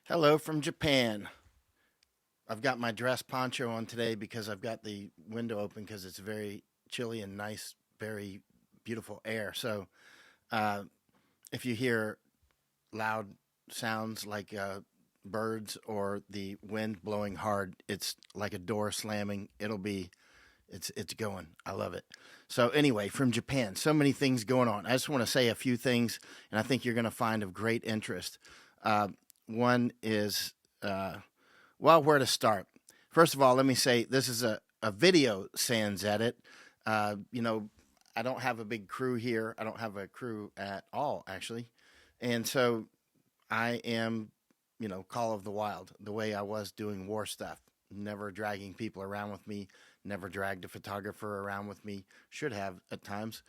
Hello from Japan. I've got my dress poncho on today because I've got the window open because it's very chilly and nice, very beautiful air. So uh, if you hear loud sounds like birds or the wind blowing hard, it's like a door slamming. It's going. I love it. So anyway, from Japan, so many things going on. I just want to say a few things, and I think you're going to find of great interest. Uh, One is where to start? First of all, let me say this is a video sans edit. You know, I don't have a big crew here. I don't have a crew at all, actually. And so I am, Call of the Wild, the way I was doing war stuff, never dragging people around with me, never dragged a photographer around with me. Should have at times,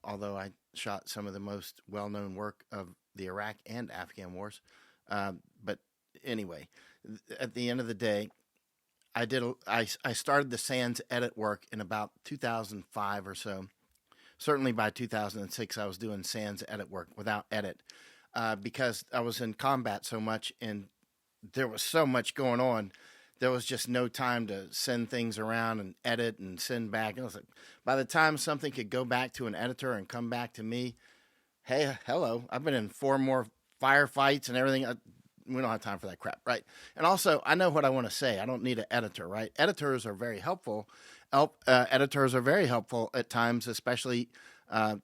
although I shot some of the most well known work of the Iraq and Afghan wars. But anyway, at the end of the day, I started the sans edit work in about 2005 or so. Certainly by 2006, I was doing sans edit work without edit because I was in combat so much and there was so much going on. There was just no time to send things around and edit and send back. And I was like, by the time something could go back to an editor and come back to me, hey, hello, I've been in four more firefights and everything. We don't have time for that crap, right? And also, I know what I want to say. I don't need an editor, right? Editors are very helpful. Editors are very helpful at times, especially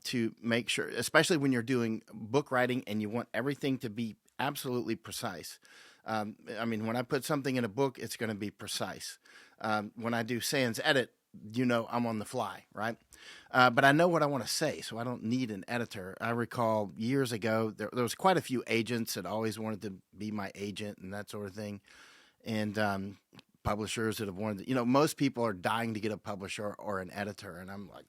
to make sure, especially when you're doing book writing and you want everything to be absolutely precise. I mean, when I put something in a book, it's going to be precise. When I do sans edit, I'm on the fly, right? But I know what I want to say, so I don't need an editor. I recall years ago, there was quite a few agents that always wanted to be my agent and that sort of thing. And publishers that have wanted to, most people are dying to get a publisher or an editor. And I'm like,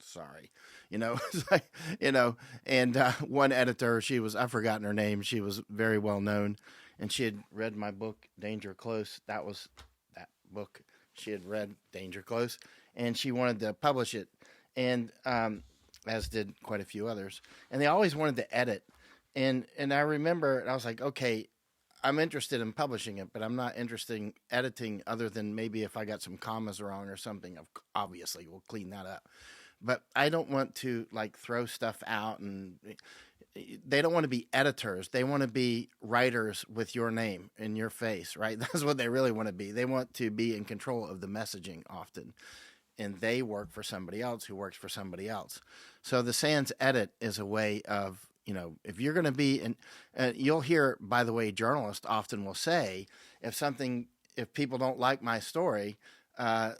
sorry, it's like, and one editor, I've forgotten her name. She was very well known and she had read my book, Danger Close. That was that book. She had read Danger Close, and she wanted to publish it, and as did quite a few others. And they always wanted to edit, and I remember I was like, okay, I'm interested in publishing it, but I'm not interested in editing other than maybe if I got some commas wrong or something. Obviously, we'll clean that up. But I don't want to like throw stuff out, and they don't want to be editors. They want to be writers with your name in your face, right? That's what they really want to be. They want to be in control of the messaging often, and they work for somebody else who works for somebody else. So the sans edit is a way of, if you're going to be, and you'll hear, by the way, journalists often will say, if people don't like my story,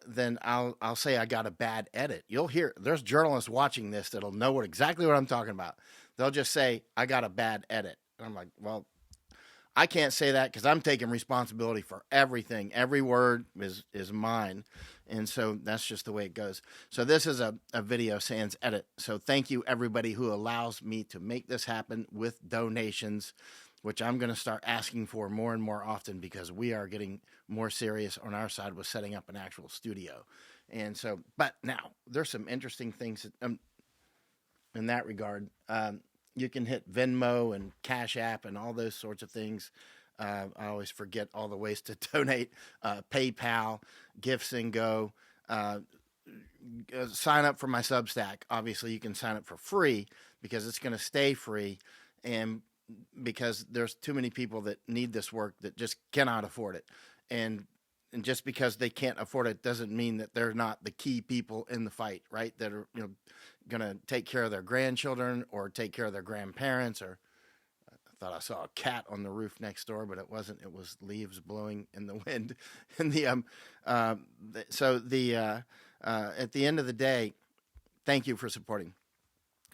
then I'll say I got a bad edit. You'll hear there's journalists watching this that'll know exactly what I'm talking about. They'll just say I got a bad edit, and I'm like, well, I can't say that because I'm taking responsibility for everything. Every word is mine, and so that's just the way it goes. So this is a video sans edit. So thank you everybody who allows me to make this happen with donations, which I'm going to start asking for more and more often because we are getting more serious on our side with setting up an actual studio. And so, but now there's some interesting things in that regard. You can hit Venmo and Cash App and all those sorts of things. I always forget all the ways to donate. PayPal, Gifts and Go. Sign up for my Substack. Obviously, you can sign up for free because it's going to stay free. And because there's too many people that need this work that just cannot afford it. And just because they can't afford it doesn't mean that they're not the key people in the fight, right? That are, going to take care of their grandchildren or take care of their grandparents. Or I thought I saw a cat on the roof next door, but it wasn't. It was leaves blowing in the wind. And at the end of the day, thank you for supporting.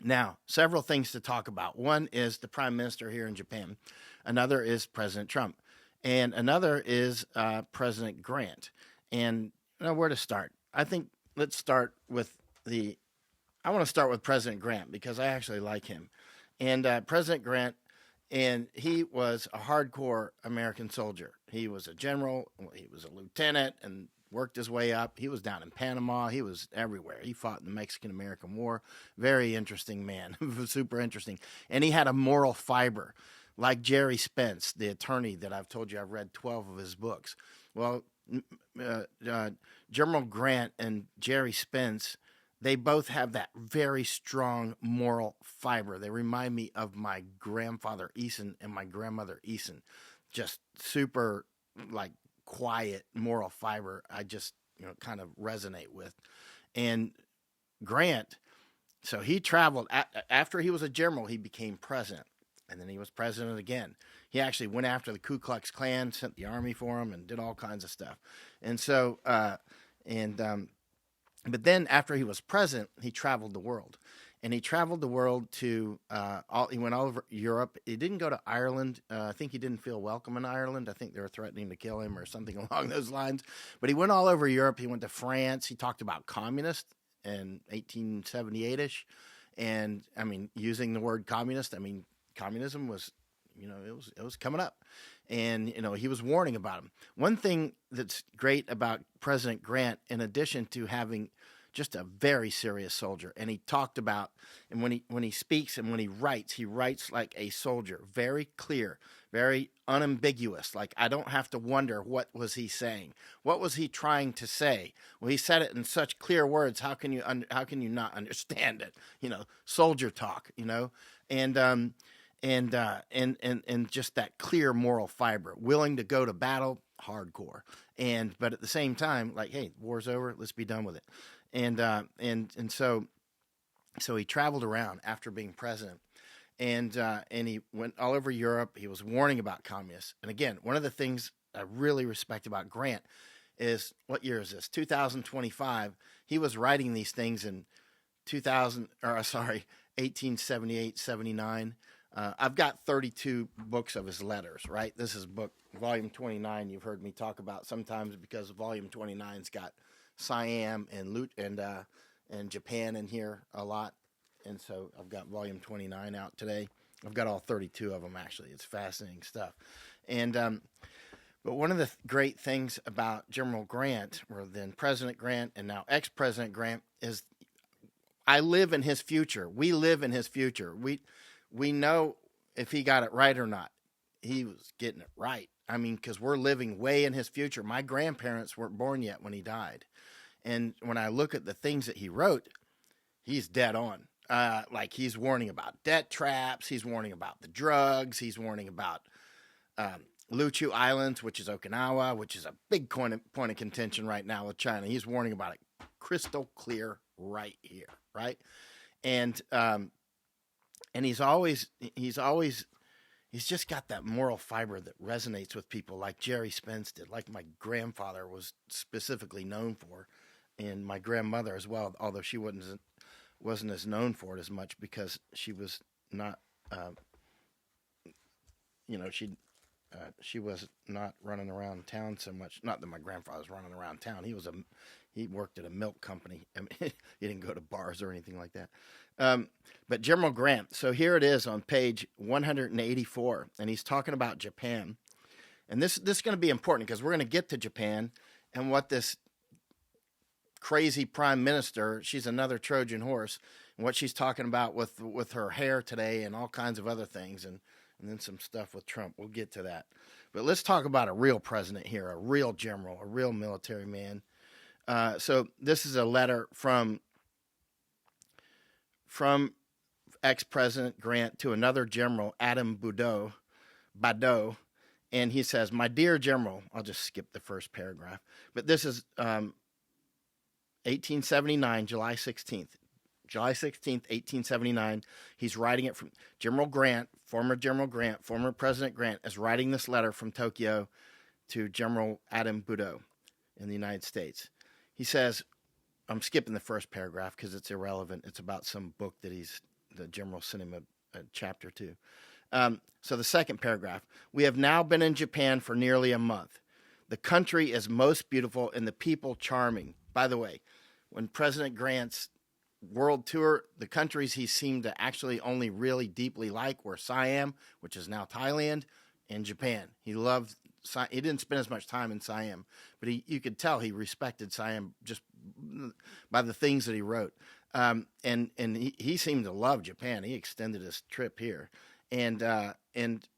Now, several things to talk about. One is the prime minister here in Japan. Another is President Trump. And another is President Grant. And where to start? I think let's start with I want to start with President Grant because I actually like him. And President Grant, and he was a hardcore American soldier. He was a general, he was a lieutenant, and worked his way up. He was down in Panama. He was everywhere. He fought in the Mexican-American War. Very interesting man. Super interesting. And he had a moral fiber. like Jerry Spence, the attorney that I've told you I've read 12 of his books. Well, General Grant and Jerry Spence, they both have that very strong moral fiber. They remind me of my grandfather Eason and my grandmother Eason. Just super, like, quiet moral fiber. I just, kind of resonate with. And Grant, so he traveled after he was a general, he became president, and then he was president again. He actually went after the Ku Klux Klan, sent the army for him, and did all kinds of stuff. And so, but then after he was president, he traveled the world, and he traveled the world to he went all over Europe. He didn't go to Ireland. I think he didn't feel welcome in Ireland. I think they were threatening to kill him or something along those lines. But he went all over Europe. He went to France. He talked about communists in 1878-ish. And I mean, using the word communist, I mean, communism was, it was coming up. And, he was warning about him. One thing that's great about President Grant, in addition to having just a very serious soldier, and he talked about, and when he speaks and when he writes like a soldier, very clear, very unambiguous. Like, I don't have to wonder, what was he saying? What was he trying to say? Well, he said it in such clear words. How can you not understand it? Soldier talk. And just that clear moral fiber, willing to go to battle, hardcore. But at the same time, like, hey, war's over, let's be done with it. And so he traveled around after being president, and he went all over Europe. He was warning about communists. And again, one of the things I really respect about Grant is, what year is this? 2025. He was writing these things in 1878, 79. I've got 32 books of his letters, right? This is book volume 29. You've heard me talk about sometimes, because volume 29's got Siam and Japan in here a lot. And so I've got volume 29 out today. I've got all 32 of them, actually. It's fascinating stuff. But one of the great things about General Grant, or then President Grant and now ex-President Grant, is I live in his future. We live in his future. We know if he got it right or not. He was getting it right. I mean, because we're living way in his future. My grandparents weren't born yet when he died. And when I look at the things that he wrote, he's dead on. Like, he's warning about debt traps. He's warning about the drugs. He's warning about Luchu Islands, which is Okinawa, which is a big point of contention right now with China. He's warning about it crystal clear right here, right? And he's just got that moral fiber that resonates with people, like Jerry Spence did, like my grandfather was specifically known for, and my grandmother as well, although she wasn't as known for it as much, because she was not, she was not running around town so much. Not that my grandfather was running around town. He worked at a milk company. I mean, he didn't go to bars or anything like that. But General Grant, so here it is on page 184, and he's talking about Japan. And this is going to be important, because we're going to get to Japan and what this crazy prime minister, she's another Trojan horse, and what she's talking about with her hair today and all kinds of other things, and then some stuff with Trump. We'll get to that. But let's talk about a real president here, a real general, a real military man. So this is a letter from ex-President Grant to another general, Adam Badeau, and he says, "My dear General," I'll just skip the first paragraph, but this is 1879, July 16th. July 16th, 1879. He's writing it from General Grant, former President Grant, is writing this letter from Tokyo to General Adam Badeau in the United States. He says, I'm skipping the first paragraph because it's irrelevant. It's about some book that the general sent him a chapter to. So the second paragraph, "We have now been in Japan for nearly a month. The country is most beautiful and the people charming." By the way, when President Grant's world tour, the countries he seemed to actually only really deeply like were Siam, which is now Thailand, and Japan. He didn't spend as much time in Siam, but you could tell he respected Siam just by the things that he wrote. And he seemed to love Japan. He extended his trip here. And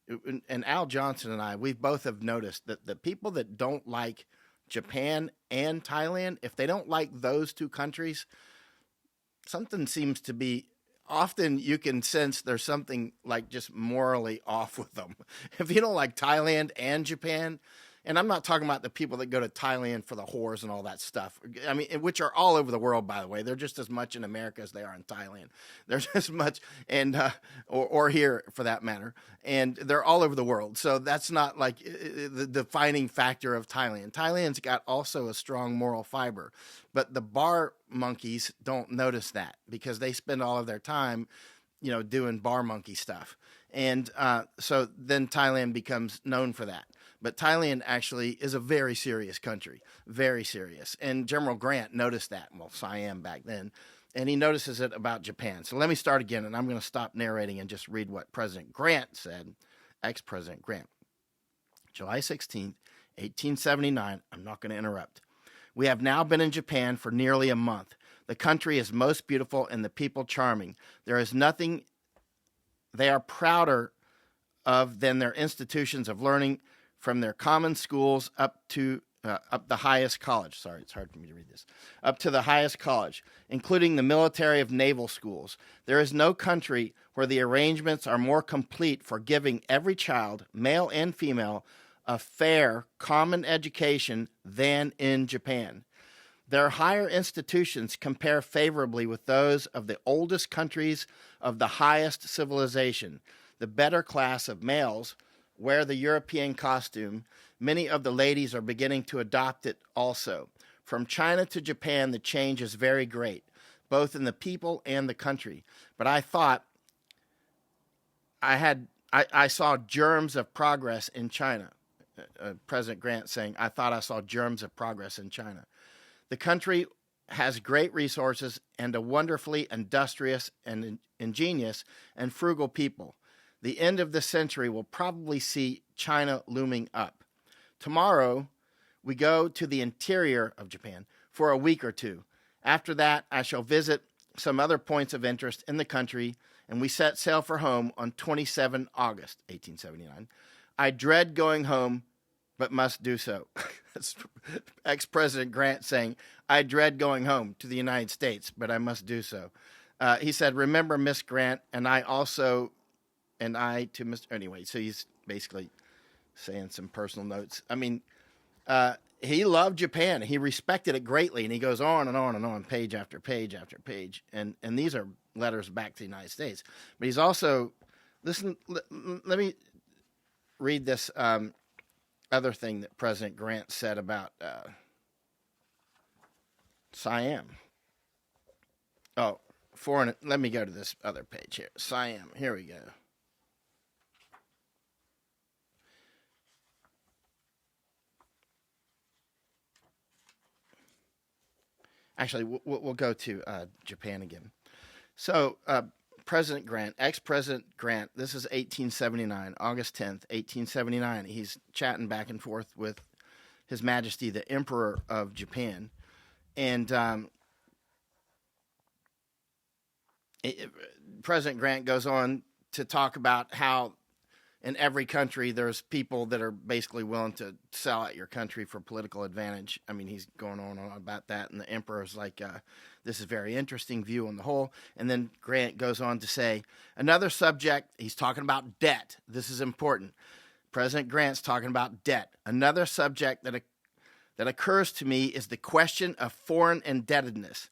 and Al Johnson and I, we both have noticed that the people that don't like Japan and Thailand, if they don't like those two countries, something seems to be, often you can sense there's something like just morally off with them. If you don't like Thailand and Japan, and I'm not talking about the people that go to Thailand for the whores and all that stuff. I mean, which are all over the world, by the way. They're just as much in America as they are in Thailand. There's as much, and or here for that matter. And they're all over the world. So that's not like the defining factor of Thailand. Thailand's got also a strong moral fiber, but the bar monkeys don't notice that because they spend all of their time, doing bar monkey stuff. And so then Thailand becomes known for that. But Thailand actually is a very serious country, very serious. And General Grant noticed that, well, Siam back then, and he notices it about Japan. So let me start again, and I'm going to stop narrating and just read what President Grant said, ex-President Grant. July 16th, 1879, I'm not going to interrupt. We have now been in Japan for nearly a month. The country is most beautiful and the people charming. There is nothing they are prouder of than their institutions of learning, from their common schools up the highest college. Sorry, it's hard for me to read this. Up to the highest college, including the military of naval schools. There is no country where the arrangements are more complete for giving every child, male and female, a fair, common education than in Japan. Their higher institutions compare favorably with those of the oldest countries of the highest civilization. The better class of males wear the European costume. Many of the ladies are beginning to adopt it also. From China to Japan, the change is very great, both in the people and the country. But I thought I saw germs of progress in China. President Grant saying, I thought I saw germs of progress in China. The country has great resources and a wonderfully industrious and ingenious and frugal people. The end of the century will probably see China looming up. Tomorrow, we go to the interior of Japan for a week or two. After that, I shall visit some other points of interest in the country, and we set sail for home on 27 August, 1879. I dread going home, but must do so. That's ex-President Grant saying, I dread going home to the United States, but I must do so. He said, remember, Miss Grant, and I also... And I to Mr. Anyway, so he's basically saying some personal notes. I mean, he loved Japan. He respected it greatly, and he goes on and on and on, page after page after page. And these are letters back to the United States. But he's also, listen, let me read this other thing that President Grant said about Siam. Oh, let me go to this other page here. Siam, here we go. Actually, we'll go to Japan again. So, President Grant, ex-President Grant, this is 1879, August 10th, 1879. He's chatting back and forth with His Majesty, the Emperor of Japan. And President Grant goes on to talk about how in every country there's people that are basically willing to sell out your country for political advantage. I mean, he's going on about that, and the emperor's like, this is a very interesting view on the whole. And then Grant goes on to say, another subject, he's talking about debt. This is important. President Grant's talking about debt. Another subject that occurs to me is the question of foreign indebtedness.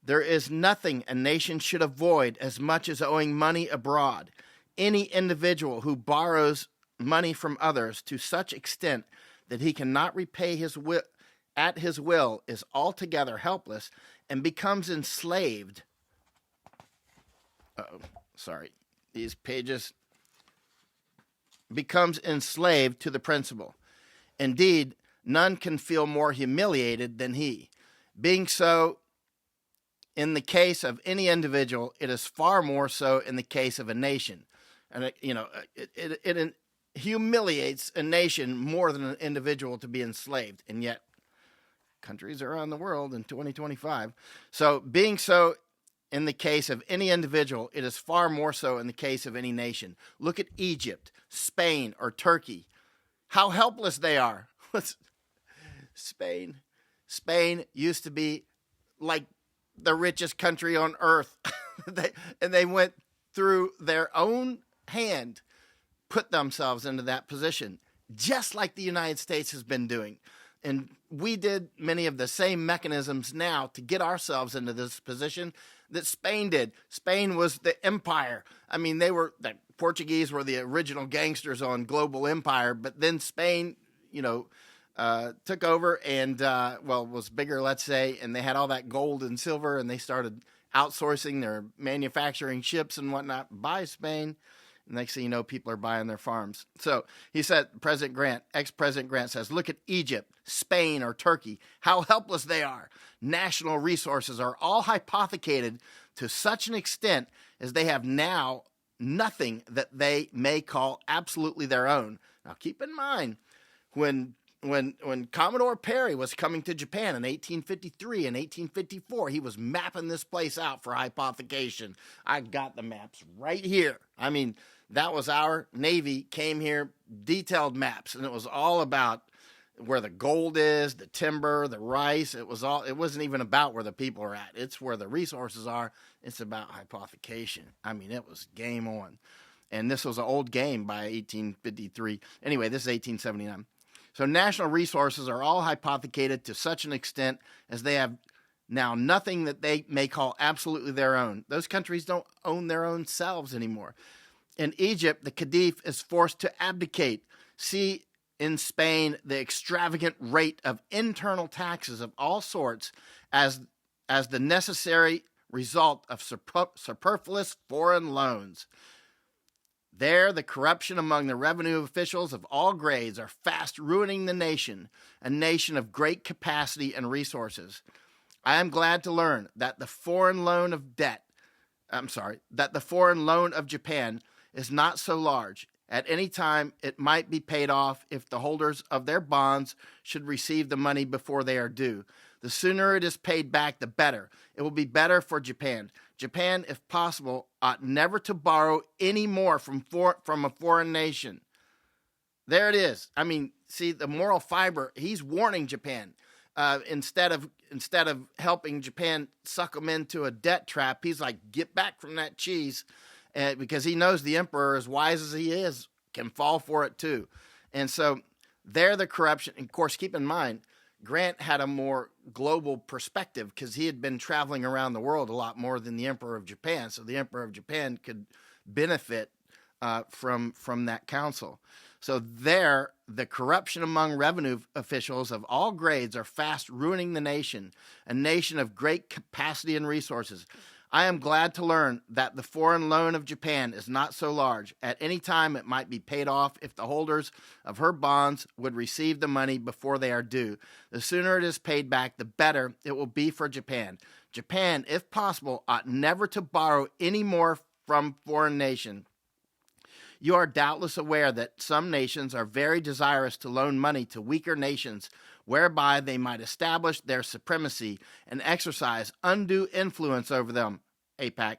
There is nothing a nation should avoid as much as owing money abroad. Any individual who borrows money from others to such extent that he cannot repay at his will is altogether helpless and becomes enslaved. These pages. Becomes enslaved to the principal. Indeed, none can feel more humiliated than he. Being so in the case of any individual, it is far more so in the case of a nation. And, it humiliates a nation more than an individual to be enslaved. And yet, countries around the world in 2025. So, being so in the case of any individual, it is far more so in the case of any nation. Look at Egypt, Spain or Turkey. How helpless they are. Spain used to be like the richest country on earth. they went through their own hand, put themselves into that position, just like the United States has been doing. And we did many of the same mechanisms now to get ourselves into this position that Spain did. Spain was the empire. I mean, the Portuguese were the original gangsters on global empire, but then Spain, took over and, was bigger, let's say, and they had all that gold and silver, and they started outsourcing their manufacturing ships and whatnot by Spain. Next thing you know, people are buying their farms. So he said, ex-President Grant says, look at Egypt, Spain, or Turkey, how helpless they are. National resources are all hypothecated to such an extent as they have now nothing that they may call absolutely their own. Now, keep in mind, when Commodore Perry was coming to Japan in 1853 and 1854, he was mapping this place out for hypothecation. I got the maps right here. I mean, that was our Navy came here, detailed maps, and it was all about where the gold is, the timber, the rice. It wasn't even about where the people are at. It's where the resources are. It's about hypothecation. I mean, it was game on. And this was an old game by 1853. Anyway, this is 1879. So national resources are all hypothecated to such an extent as they have now nothing that they may call absolutely their own. Those countries don't own their own selves anymore. In Egypt, the Khedive is forced to abdicate. See in Spain the extravagant rate of internal taxes of all sorts as the necessary result of superfluous foreign loans. There, the corruption among the revenue officials of all grades are fast ruining the nation, a nation of great capacity and resources. I am glad to learn that the foreign loan of Japan is not so large. At any time, it might be paid off if the holders of their bonds should receive the money before they are due. The sooner it is paid back, the better. It will be better for Japan. Japan, if possible, ought never to borrow any more from a foreign nation. There it is. I mean, see, the moral fiber, he's warning Japan. Instead of helping Japan suck them into a debt trap, he's like, get back from that cheese. Because he knows the emperor, as wise as he is, can fall for it too. And so there the corruption, and of course, keep in mind, Grant had a more global perspective because he had been traveling around the world a lot more than the Emperor of Japan. So the Emperor of Japan could benefit from that council. So there, the corruption among revenue officials of all grades are fast ruining the nation, a nation of great capacity and resources. I am glad to learn that the foreign loan of Japan is not so large. At any time, it might be paid off if the holders of her bonds would receive the money before they are due. The sooner it is paid back, the better it will be for Japan. Japan, if possible, ought never to borrow any more from foreign nation. You are doubtless aware that some nations are very desirous to loan money to weaker nations, whereby they might establish their supremacy and exercise undue influence over them, APAC.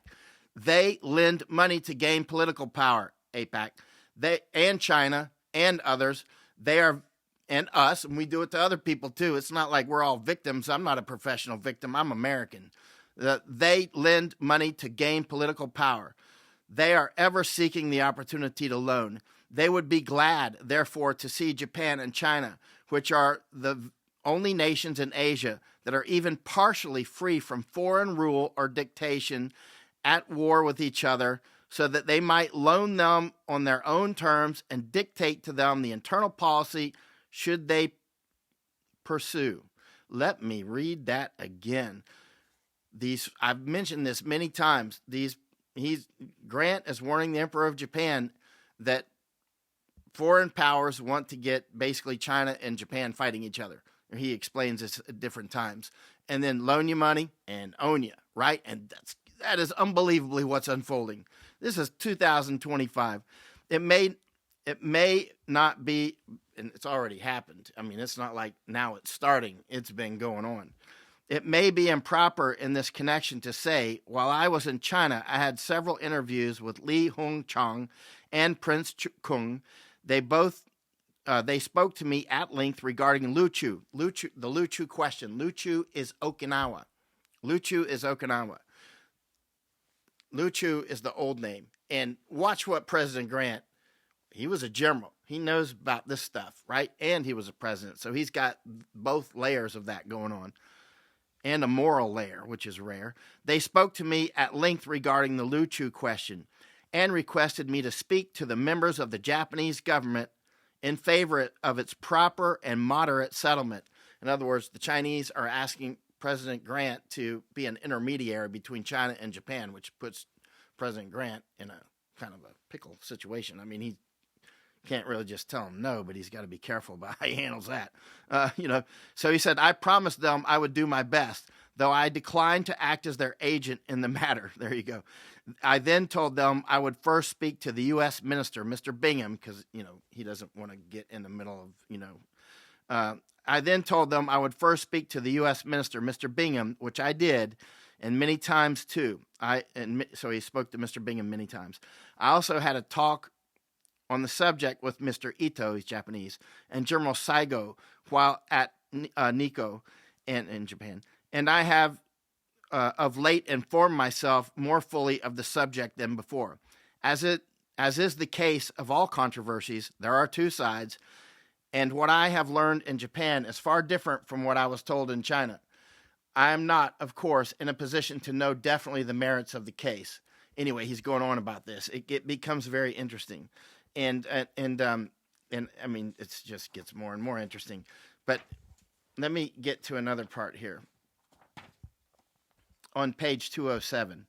They lend money to gain political power, APAC. They and China and others, and us, and we do it to other people too. It's not like we're all victims. I'm not a professional victim. I'm American. They lend money to gain political power. They are ever seeking the opportunity to loan. They would be glad, therefore, to see Japan and China, which are the only nations in Asia that are even partially free from foreign rule or dictation, at war with each other, so that they might loan them on their own terms and dictate to them the internal policy should they pursue. Let me read that again. I've mentioned this many times. Grant is warning the Emperor of Japan that foreign powers want to get basically China and Japan fighting each other. He explains this at different times. And then loan you money and own you, right? And that is unbelievably what's unfolding. This is 2025. It may not be, and it's already happened. I mean, it's not like now it's starting. It's been going on. It may be improper in this connection to say, while I was in China, I had several interviews with Li Hongchang and Prince Kung. They spoke to me at length regarding Luchu. The Luchu question. Luchu is Okinawa. Luchu is Okinawa. Luchu is the old name. And watch what President Grant, he was a general. He knows about this stuff, right? And he was a president. So he's got both layers of that going on. And a moral layer, which is rare. They spoke to me at length regarding the Luchu question and requested me to speak to the members of the Japanese government in favor of its proper and moderate settlement. In other words, the Chinese are asking President Grant to be an intermediary between China and Japan, which puts President Grant in a kind of a pickle situation. I mean, he can't really just tell him no, but he's got to be careful about how he handles that. So he said, I promised them I would do my best, though I declined to act as their agent in the matter. There you go. I then told them I would first speak to the U.S. minister, Mr. Bingham, because, he doesn't want to get in the middle of, I then told them I would first speak to the U.S. minister, Mr. Bingham, which I did, and many times too. So he spoke to Mr. Bingham many times. I also had a talk on the subject with Mr. Ito, he's Japanese, and General Saigo while at Nikko and in Japan. And I have of late informed myself more fully of the subject than before. As is the case of all controversies, there are two sides, and what I have learned in Japan is far different from what I was told in China. I am not, of course, in a position to know definitely the merits of the case. Anyway, he's going on about this. It becomes very interesting. And I mean, it just gets more and more interesting. But let me get to another part here. On page 207,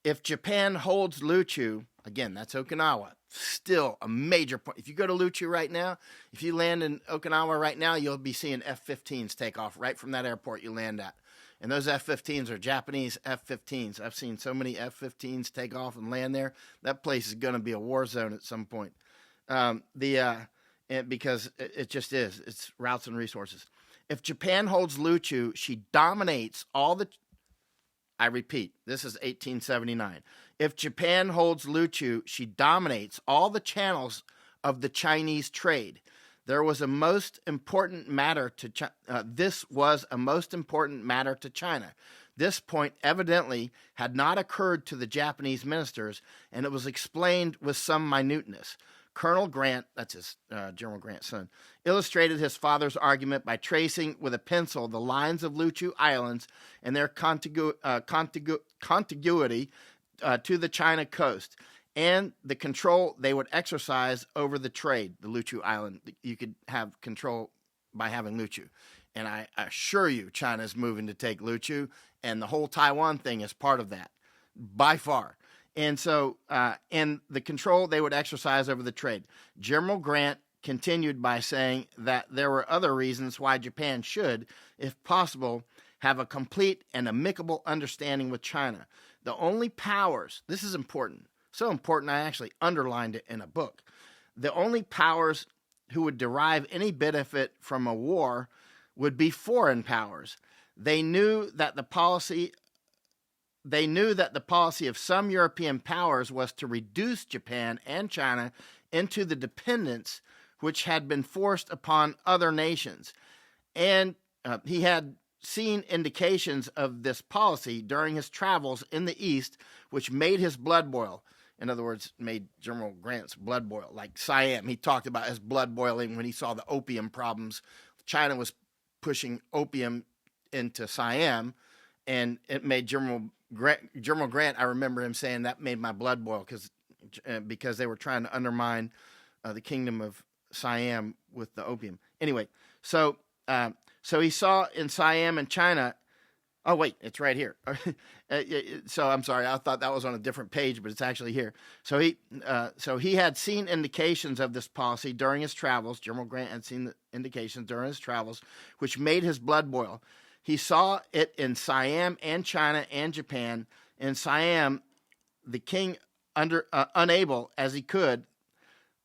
if Japan holds Luchu, again, that's Okinawa, still a major point. If you go to Luchu right now, if you land in Okinawa right now, you'll be seeing F-15s take off right from that airport you land at. And those F-15s are Japanese F-15s. I've seen so many F-15s take off and land there. That place is going to be a war zone at some point. Because it just is. It's routes and resources. If Japan holds Luchu, she dominates all the... I repeat, this is 1879. If Japan holds Luchu, she dominates all the channels of the Chinese trade. This was a most important matter to China. This point evidently had not occurred to the Japanese ministers, and it was explained with some minuteness. Colonel Grant, that's his General Grant's son, illustrated his father's argument by tracing with a pencil the lines of Luchu Islands and their contiguity to the China coast, and the control they would exercise over the trade, the Luchu Island. You could have control by having Luchu. And I assure you, China is moving to take Luchu, and the whole Taiwan thing is part of that, by far. And so, and the control they would exercise over the trade. General Grant continued by saying that there were other reasons why Japan should, if possible, have a complete and amicable understanding with China. The only powers, this is important, so important I actually underlined it in a book. The only powers who would derive any benefit from a war would be foreign powers. They knew that the policy of some European powers was to reduce Japan and China into the dependence which had been forced upon other nations. And he had seen indications of this policy during his travels in the East, which made his blood boil. In other words, made General Grant's blood boil. Like Siam, he talked about his blood boiling when he saw the opium problems. China was pushing opium into Siam, and it made General Grant, I remember him saying that made my blood boil because they were trying to undermine the kingdom of Siam with the opium. Anyway, so he saw in Siam and China. Oh wait, it's right here. So I'm sorry, I thought that was on a different page, but it's actually here. So he had seen indications of this policy during his travels. General Grant had seen the indications during his travels, which made his blood boil. He saw it in Siam and China and Japan. In Siam, the king, unable as he could,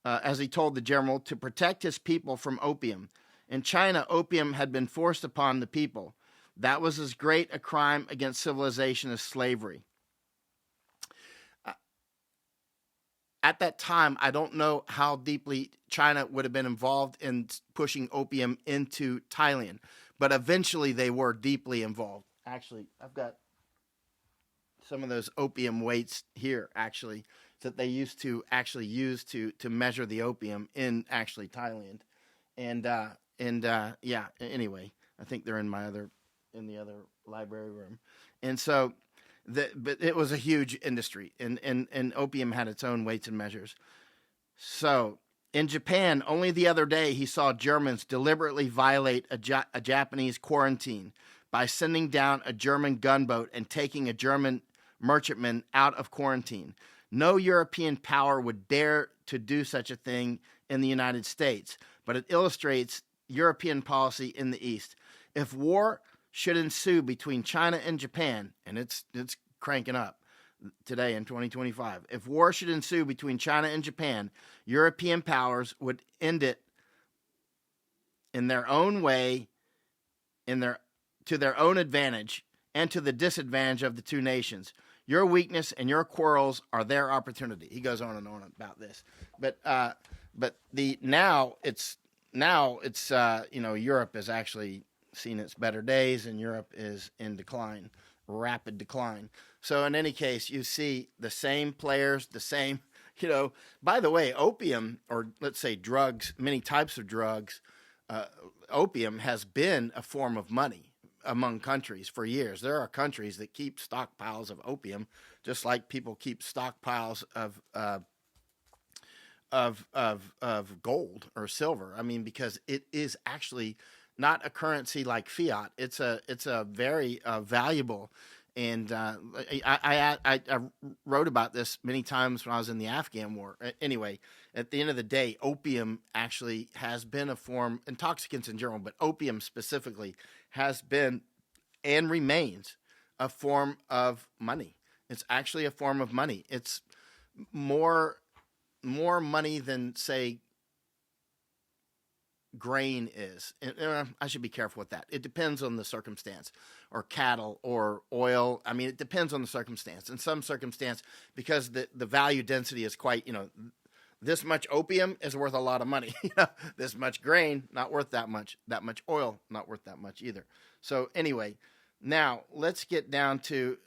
as he told the general, to protect his people from opium. In China, opium had been forced upon the people. That was as great a crime against civilization as slavery. at that time, I don't know how deeply China would have been involved in pushing opium into Thailand, but eventually they were deeply involved. Actually, I've got some of those opium weights here, actually, that they used to actually use to measure the opium in actually Thailand. Yeah, anyway, I think they're in the other library room. And so but it was a huge industry, and opium had its own weights and measures. So in Japan, only the other day, he saw Germans deliberately violate a Japanese quarantine by sending down a German gunboat and taking a German merchantman out of quarantine. No European power would dare to do such a thing in the United States, but it illustrates European policy in the East. If war should ensue between China and Japan, and it's cranking up today in 2025, if war should ensue between China and Japan, European powers would end it in their own way, to their own advantage and to the disadvantage of the two nations. Your weakness and your quarrels are their opportunity. He goes on and on about this, but now it's Europe has actually seen its better days, and Europe is in decline, rapid decline. So in any case, you see the same players, the same, by the way, opium, or let's say drugs, many types of drugs, opium has been a form of money among countries for years. There are countries that keep stockpiles of opium, just like people keep stockpiles of gold or silver. I mean, because it is actually not a currency like fiat. It's a very valuable. And I wrote about this many times when I was in the Afghan war. Anyway, at the end of the day, opium actually has been a form, intoxicants in general, but opium specifically has been and remains a form of money. It's actually a form of money. It's more money than, say, grain is. And I should be careful with that. It depends on the circumstance, or cattle or oil. I mean, it depends on the circumstance. In some circumstance, because the value density is quite, this much opium is worth a lot of money. This much grain, not worth that much. That much oil, not worth that much either. So anyway, now let's get down to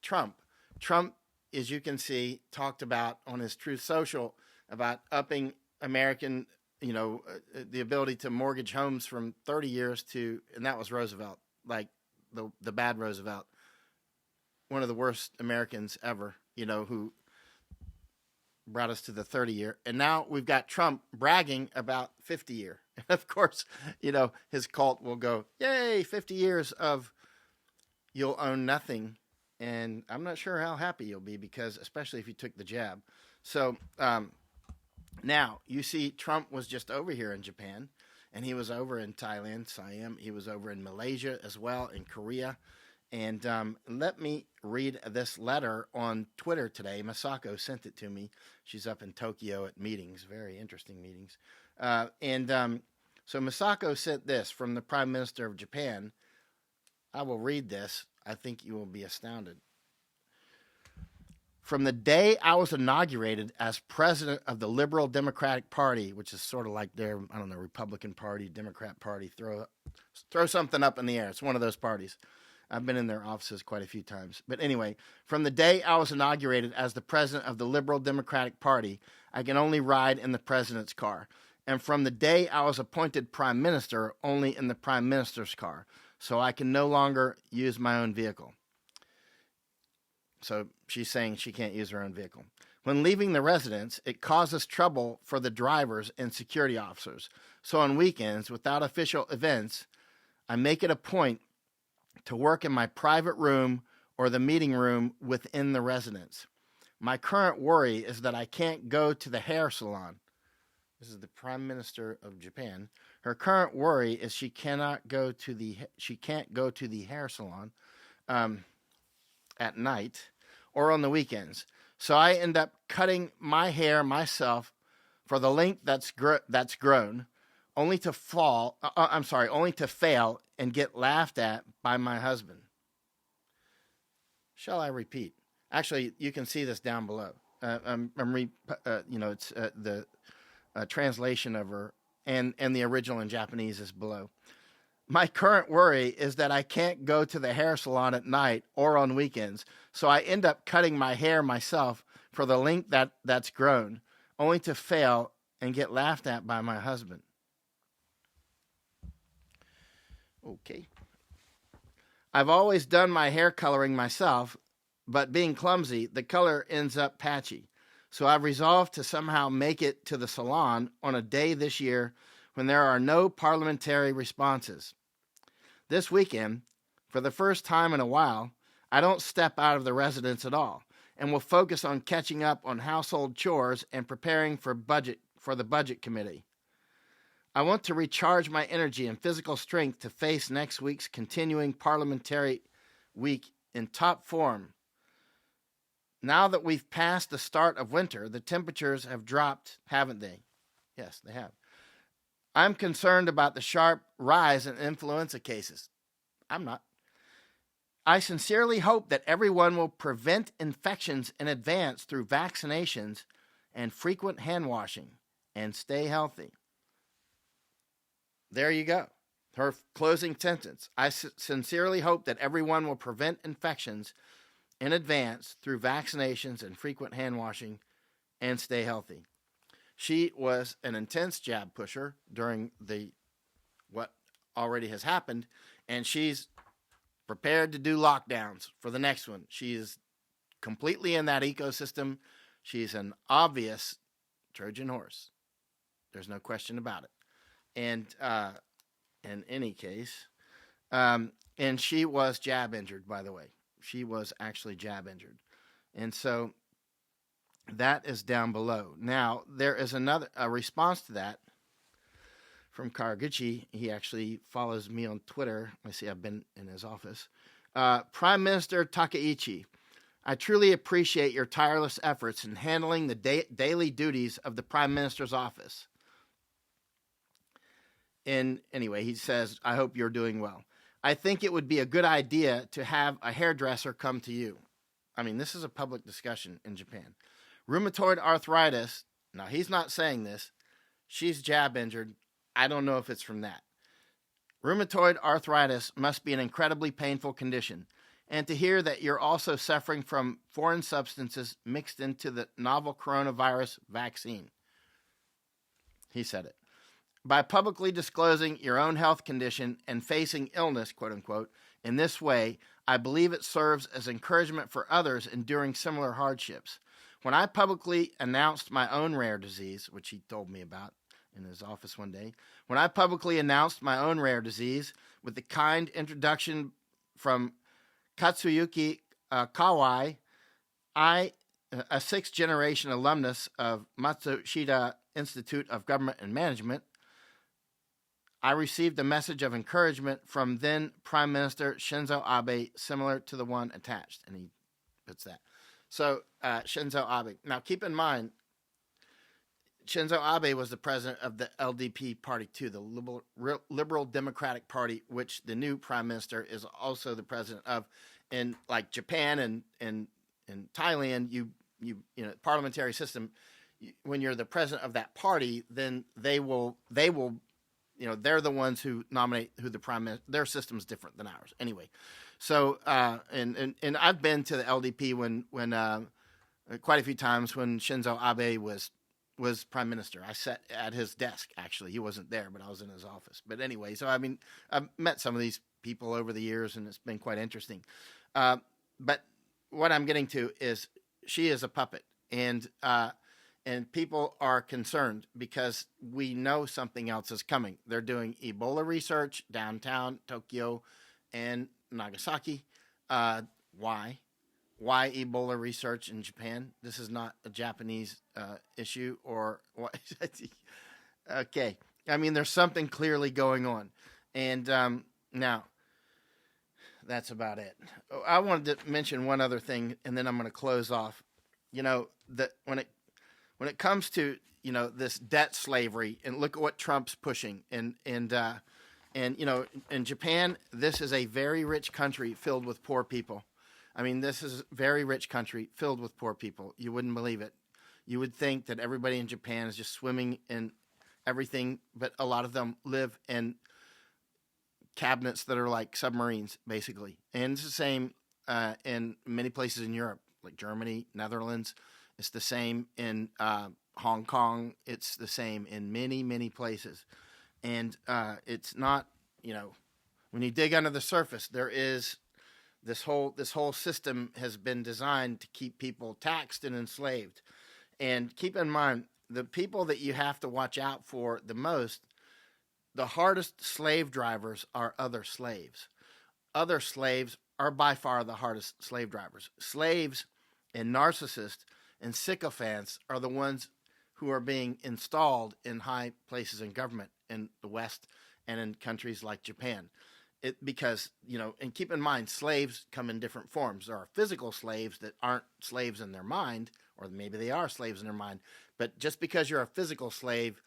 Trump. Trump, as you can see, talked about on his Truth Social about upping American, the ability to mortgage homes from 30 years to, and that was Roosevelt, like the bad Roosevelt, one of the worst Americans ever, who brought us to the 30-year. And now we've got Trump bragging about 50-year. And of course, his cult will go, yay, 50 years of you'll own nothing. And I'm not sure how happy you'll be, because especially if you took the jab. So now you see Trump was just over here in Japan, and he was over in Thailand, Siam. He was over in Malaysia as well, in Korea. And let me read this letter on Twitter today. Masako sent it to me. She's up in Tokyo at meetings, very interesting meetings. So Masako sent this from the Prime Minister of Japan. I will read this. I think you will be astounded. From the day I was inaugurated as president of the Liberal Democratic Party, which is sort of like their, Republican Party, Democrat Party, throw something up in the air. It's one of those parties. I've been in their offices quite a few times. But anyway, from the day I was inaugurated as the president of the Liberal Democratic Party, I can only ride in the president's car. And from the day I was appointed prime minister, only in the prime minister's car. So I can no longer use my own vehicle. So she's saying she can't use her own vehicle. When leaving the residence, it causes trouble for the drivers and security officers. So on weekends, without official events, I make it a point to work in my private room or the meeting room within the residence. My current worry is that I can't go to the hair salon. This is the Prime Minister of Japan. Her current worry is she can't go to the hair salon at night or on the weekends. So I end up cutting my hair myself for the length that's grown, only to fail and get laughed at by my husband. Shall I repeat? Actually, you can see this down below. It's the translation of her, and the original in Japanese is below. My current worry is that I can't go to the hair salon at night or on weekends, so I end up cutting my hair myself for the length that's grown, only to fail and get laughed at by my husband. Okay. I've always done my hair coloring myself, but being clumsy, the color ends up patchy. So I've resolved to somehow make it to the salon on a day this year when there are no parliamentary responses. This weekend, for the first time in a while, I don't step out of the residence at all and will focus on catching up on household chores and preparing for the budget committee. I want to recharge my energy and physical strength to face next week's continuing parliamentary week in top form. Now that we've passed the start of winter, the temperatures have dropped, haven't they? Yes, they have. I'm concerned about the sharp rise in influenza cases. I'm not. I sincerely hope that everyone will prevent infections in advance through vaccinations and frequent hand washing and stay healthy. There you go. Her closing sentence. I sincerely hope that everyone will prevent infections in advance through vaccinations and frequent hand washing and stay healthy. She was an intense jab pusher during what already has happened, and she's prepared to do lockdowns for the next one. She is completely in that ecosystem. She's an obvious Trojan horse. There's no question about it. And in any case, and she was jab injured, by the way. She was actually jab injured. And so that is down below. Now, there is a response to that from Karaguchi. He actually follows me on Twitter. I see I've been in his office. Prime Minister Takaichi, I truly appreciate your tireless efforts in handling the daily duties of the Prime Minister's office. And anyway, he says, I hope you're doing well. I think it would be a good idea to have a hairdresser come to you. I mean, this is a public discussion in Japan. Rheumatoid arthritis. Now, he's not saying this. She's jab injured. I don't know if it's from that. Rheumatoid arthritis must be an incredibly painful condition. And to hear that you're also suffering from foreign substances mixed into the novel coronavirus vaccine. He said it. By publicly disclosing your own health condition and facing illness, quote unquote, in this way, I believe it serves as encouragement for others enduring similar hardships. When I publicly announced my own rare disease, which he told me about in his office one day, when I publicly announced my own rare disease with the kind introduction from Katsuyuki Kawai, a sixth-generation alumnus of Matsushita Institute of Government and Management, I received a message of encouragement from then Prime Minister Shinzo Abe, similar to the one attached. And he puts that. So, Shinzo Abe. Now, keep in mind, Shinzo Abe was the president of the LDP party, too, the Liberal Democratic Party, which the new prime minister is also the president of. In like Japan and Thailand, you know, parliamentary system, when you're the president of that party, then they will, you know, they're the ones who nominate who the prime minister. Their system's different than ours, anyway. So, and I've been to the LDP when quite a few times when Shinzo Abe was prime minister. I sat at his desk. Actually, he wasn't there, but I was in his office. But anyway, so I mean, I've met some of these people over the years, and it's been quite interesting. But what I'm getting to is she is a puppet, and people are concerned because we know something else is coming. They're doing Ebola research downtown Tokyo and Nagasaki. Why? Why Ebola research in Japan? This is not a Japanese issue or what? Okay. I mean, there's something clearly going on. And now, that's about it. I wanted to mention one other thing, and then I'm going to close off. You know, that when it comes to, you know, this debt slavery, and look at what Trump's pushing, and you know, in Japan, this is a very rich country filled with poor people. I mean, this is a very rich country filled with poor people. You wouldn't believe it. You would think that everybody in Japan is just swimming in everything, but a lot of them live in cabinets that are like submarines, basically. And it's the same in many places in Europe, like Germany, Netherlands. It's the same in Hong Kong. It's the same in many, many places. And it's not, when you dig under the surface, there is this whole system has been designed to keep people taxed and enslaved. And keep in mind, the people that you have to watch out for the most, the hardest slave drivers are other slaves. Other slaves are by far the hardest slave drivers. Slaves and narcissists and sycophants are the ones who are being installed in high places in government in the West and in countries like Japan. Because, and keep in mind, slaves come in different forms. There are physical slaves that aren't slaves in their mind, or maybe they are slaves in their mind. But just because you're a physical slave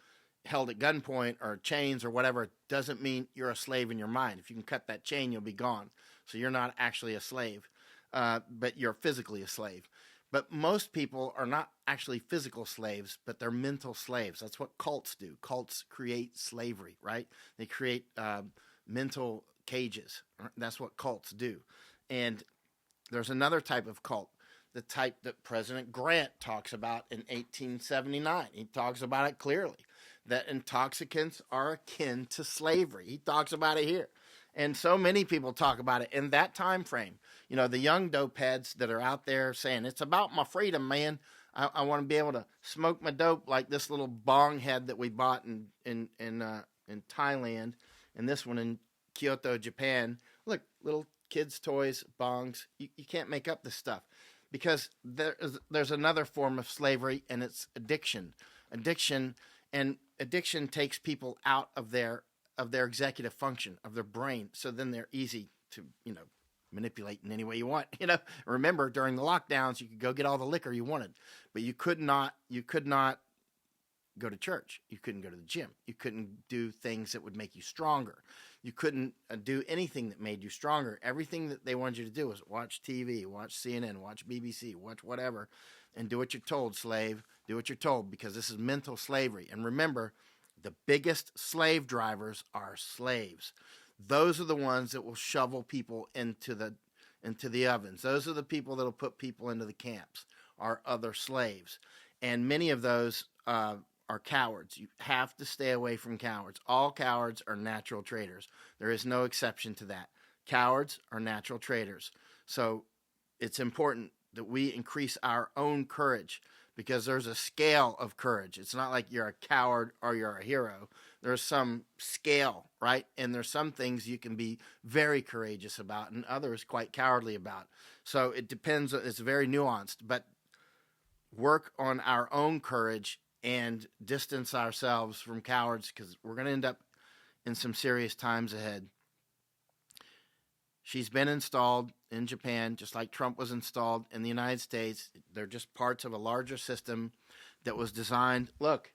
held at gunpoint or chains or whatever doesn't mean you're a slave in your mind. If you can cut that chain, you'll be gone. So you're not actually a slave, but you're physically a slave. But most people are not actually physical slaves, but they're mental slaves. That's what cults do. Cults create slavery, right? They create mental cages. That's what cults do. And there's another type of cult, the type that President Grant talks about in 1879. He talks about it clearly, that intoxicants are akin to slavery. He talks about it here. And so many people talk about it in that time frame. The young dope heads that are out there saying, it's about my freedom, man. I want to be able to smoke my dope like this little bong head that we bought in Thailand, and this one in Kyoto, Japan. Look, little kids' toys, bongs. You can't make up this stuff, because there's another form of slavery, and it's addiction. Addiction takes people out of their executive function, of their brain. So then they're easy to, manipulate in any way you want. Remember, during the lockdowns, you could go get all the liquor you wanted, but you could not go to church. You couldn't go to the gym. You couldn't do things that would make you stronger. You couldn't do anything that made you stronger. Everything that they wanted you to do was watch TV, watch CNN, watch BBC, watch whatever, and do what you're told, slave. Do what you're told, because this is mental slavery. And remember, the biggest slave drivers are slaves. Those are the ones that will shovel people into the ovens. Those are the people that will put people into the camps, are other slaves. And many of those are cowards. You have to stay away from cowards. All cowards are natural traitors. There is no exception to that. Cowards are natural traitors. So it's important that we increase our own courage, because there's a scale of courage. It's not like you're a coward or you're a hero. There's some scale, right? And there's some things you can be very courageous about and others quite cowardly about. So it depends. It's very nuanced, but work on our own courage and distance ourselves from cowards, because we're going to end up in some serious times ahead. She's been installed in Japan, just like Trump was installed in the United States. They're just parts of a larger system that was designed. Look,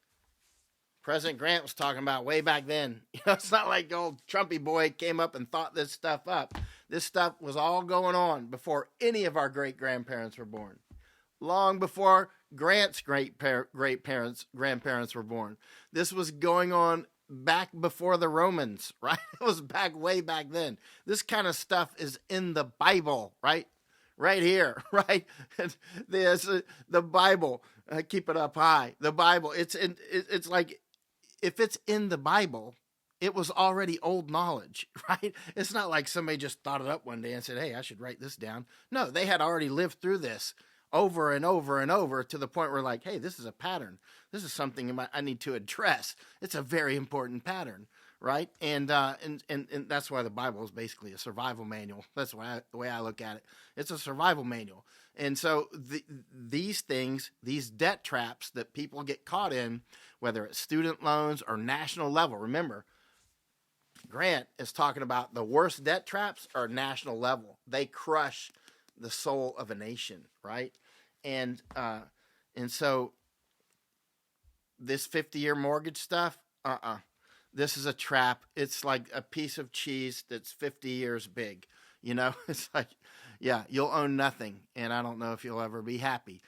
President Grant was talking about way back then. It's not like old Trumpy boy came up and thought this stuff up. This stuff was all going on before any of our great-grandparents were born. Long before Grant's grandparents were born. This was going on back before the Romans, right? It was way back then. This kind of stuff is in the Bible, right? Right here, right? The Bible. Keep it up high. The Bible. It's like, if it's in the Bible, it was already old knowledge, right? It's not like somebody just thought it up one day and said, hey, I should write this down. No, they had already lived through this over and over and over, to the point where, like, hey, this is a pattern. This is something I need to address. It's a very important pattern, right? And that's why the Bible is basically a survival manual. That's the way I look at it. It's a survival manual. And so these things, these debt traps that people get caught in, whether it's student loans or national level. Remember, Grant is talking about the worst debt traps are national level. They crush the soul of a nation, right? And so this 50-year mortgage stuff, this is a trap. It's like a piece of cheese that's 50 years big. It's like, Yeah, you'll own nothing, and I don't know if you'll ever be happy.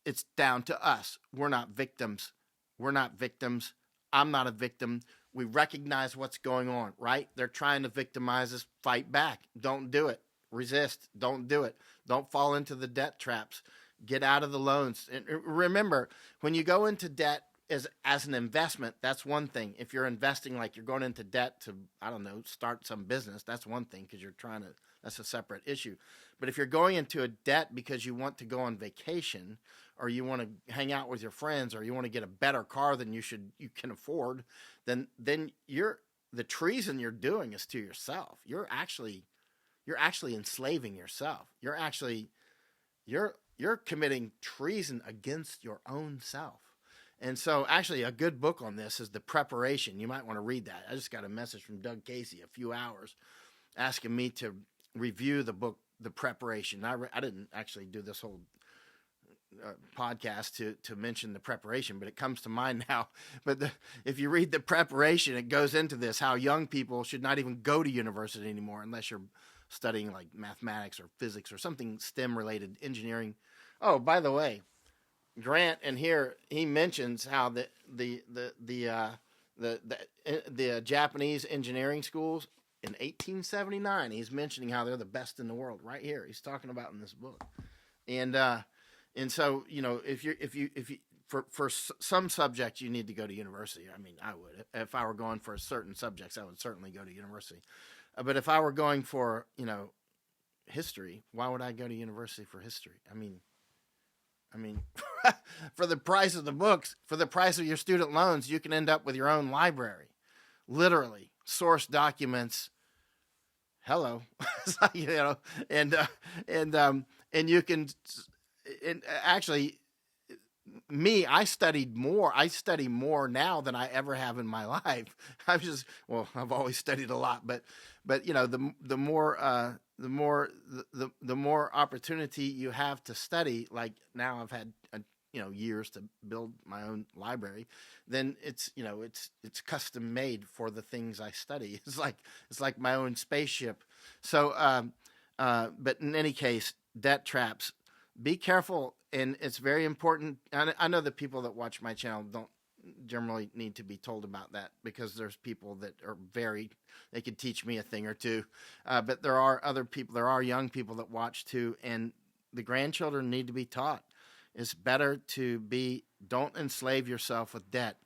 It's down to us. We're not victims. We're not victims. I'm not a victim. We recognize what's going on, right? They're trying to victimize us. Fight back. Don't do it. Resist. Don't do it. Don't fall into the debt traps. Get out of the loans. And remember, when you go into debt as an investment, that's one thing. If you're investing, like you're going into debt to, I don't know, start some business, that's one thing because you're trying to, that's a separate issue. But if you're going into a debt because you want to go on vacation, or you want to hang out with your friends, or you want to get a better car than you can afford, then the treason you're doing is to yourself. You're actually enslaving yourself. You're committing treason against your own self. And so actually a good book on this is The Preparation. You might want to read that. I just got a message from Doug Casey a few hours asking me to review the book, The Preparation. I didn't actually do this whole podcast to mention The Preparation, but it comes to mind now. But if you read The Preparation, it goes into this, how young people should not even go to university anymore unless you're studying like mathematics or physics or something STEM related, engineering. Oh, by the way, Grant in here, he mentions how the Japanese engineering schools in 1879, he's mentioning how they're the best in the world right here. He's talking about in this book. And so, if you for some subjects you need to go to university. I mean, I would. If I were going for certain subjects, I would certainly go to university. But if I were going for, history, why would I go to university for history? I mean, for the price of the books, for the price of your student loans, you can end up with your own library, literally source documents. Hello, and you can, and actually, I study more now than I ever have in my life. I've always studied a lot, but the more opportunity you have to study, like now I've had years to build my own library, then it's custom made for the things I study. It's like my own spaceship. So but in any case, debt traps, be careful. And it's very important. I know the people that watch my channel don't generally need to be told about that, because there's people that are they could teach me a thing or two. But there are other people, there are young people that watch too, and the grandchildren need to be taught. It's better don't enslave yourself with debt.